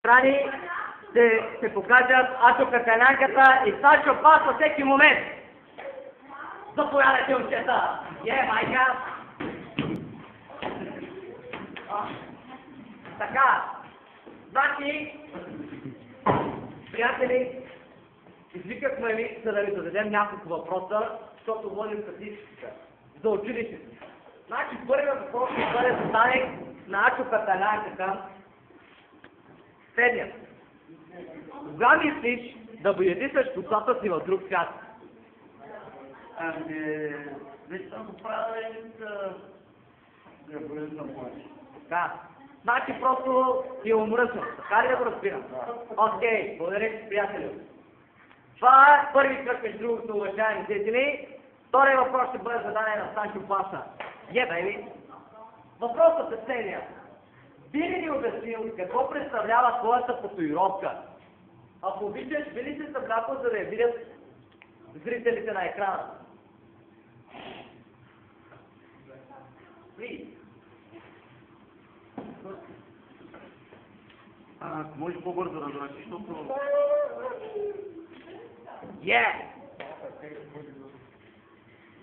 страни ще се покажат Ачо Каталянката и Сачо Пас във всеки момент. Заповядайте, момчета! Майка! Така, значи, приятели, извикахме ви, за да ви зададем няколко въпроса, защото водим статистика за училището. Значи, първият въпрос ще бъде зададен на Ачо Каталянката. Следният. Кога мислиш да боядисаш косата си в друг свят? Виж съм го правил да боядисам повече. Така. Значи просто ти омръсна. Така ли да го разбирам? Окей, благодаря ти, приятели. Това е първи кръг, между другото, уважаеми зрители. Втория въпрос ще бъде зададен на Санчо Паса. Бейби. Въпросът е следния. Би ли ни обяснил какво представлява твоята татуировка? Ако обичаш, би ли се събрал, за да я видят зрителите на екрана? Ако можеш по-бързо да разръчиш, защото...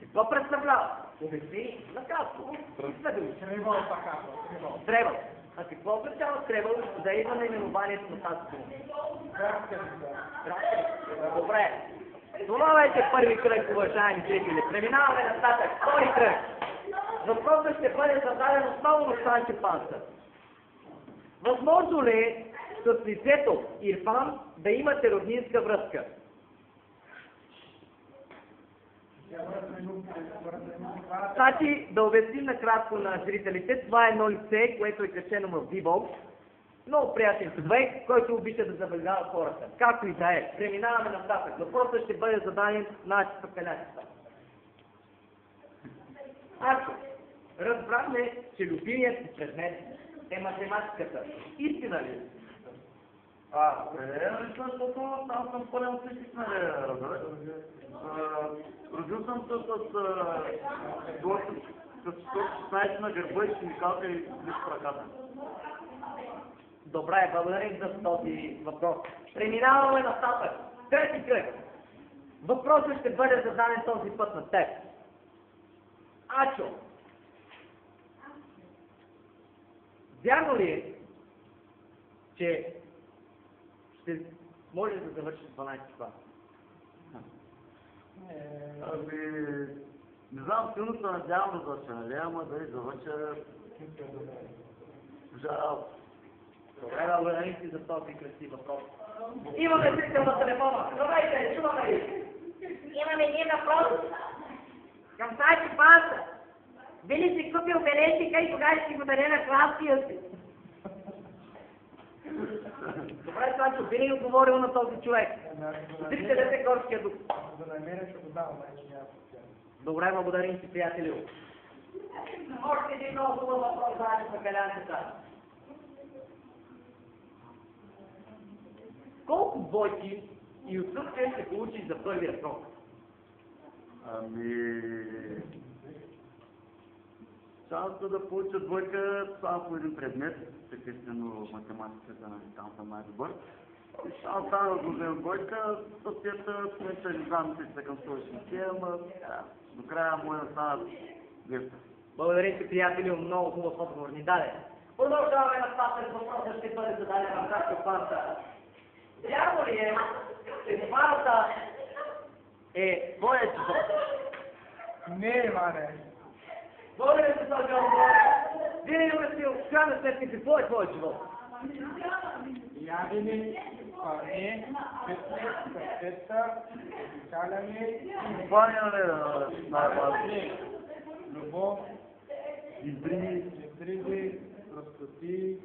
Какво представлява? Обясни, накратко. Требъл. А какво означава требъл, да идва наименованието на тази дума? Добре. Това вече първи кръг, уважаеми зрители. Преминаваме нататък. Втори кръг. Въпросът ще бъде зададен отново на Санчо Панса. Възможно ли е с лицето Ирфан да имате роднинска връзка? Значи, да обясним накратко на зрителите, това е едно лице, което е качено в D-Box. Много приятен човек, който обича да забавлява хората. Както и да е. Преминаваме нататък. Въпросът ще бъде зададен на Ачо Каталянката. Ачо, разбрахме, че любимият си предмет е математиката. Истина ли? Защото там съм пълен физик, нали, родил съм се с 16 на гърба и химикалка и лист в ръката. Добре, благодарим за този въпрос. Преминаваме нататък. Трети кръг. Въпросът ще бъде зададен този път на теб. Ачо, вярно ли е, че ще може да завършиш 12 клас? Не знам, силно се надявам да завърша, нали, ама дали завърша... Жалко. Добре, благодарим си за този красив въпрос. Имаме зрител на телефона. Здравейте, чуваме ли? Имаме един въпрос към Санчо Панса. Би ли си купил бележника и кога ще си го даде на класния си? Добре, Санчо, би ли отговорил на този човек? Зрителите горския дух. За намеря ще го давам, вече няма проблем. Добре, благодарим си, приятелю. Още един много хубав въпрос за Ачо Каталянката. Колко двойки и отсъствия ще получиш за първия срок? Шансът да получа двойка само по един предмет, естествено математиката, там съм най-добър. И шанс да вземем двойка, съответно, не знам, че се към 160, ама до края може да станат 200. Благодарим си, приятели, много хубав отговор ни даде. Продължаваме нататък, въпросът ще бъде зададен на Санчо Панса. Вярно ли е, че парата е твоя живот? Не, Иване. Благодаря за този отговор. Вие обяснил, в крайна сметка, какво е твоя живот? Ядене, спане, фитнес, кафета, обикаляне, Компания не, любов, интриги, простоти,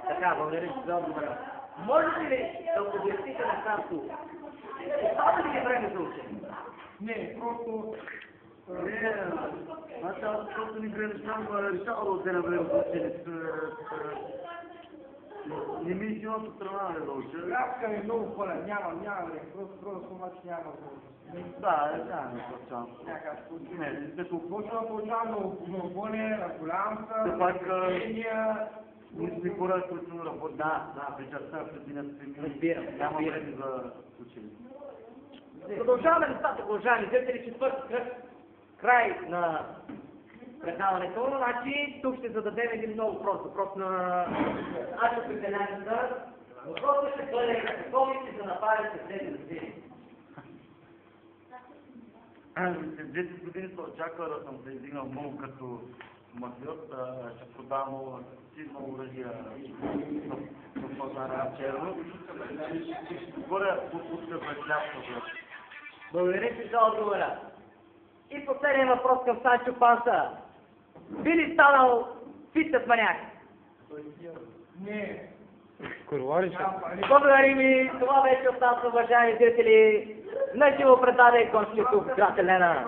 Така, благодаря за този отговор. Можете ли да обясните накратко? Остава ли време за учене? Не, просто Значи аз просто ни съм решавал да отделя време за учене. Не ми е силната страна да уча. Ляска е много пълен, няма време, просто обаче няма възможност. Да, някакъв шанс. Някакъв случай. Не, като Почва да получавам много пълне, разголявам се, Все пак, разрешения, Ние сме хора, които работят Да. вечерта, преди да се Разбирам, няма разбирам. време за учене. Продължаваме нещата, уважаеми зрители, четвърти кръг, край на предаването. Значи, тук ще зададем един много прост въпрос на Ачо Петеляница. Въпросът ще бъде, какво мислите за нападите в тези години? След 10 години се очаква да съм се издигнал много като мафиот, ще продавам много силно оръжие в пазара на черно. Ще говоря отпуска за хляб. Благодаря ти за отговора. И последния въпрос към Санчо Панса. Би ли станал фитнес маняк? Не. Курвалище. Благодарим и това вече от нас, уважаеми зрители, на живо предаване Конститут, град Елена.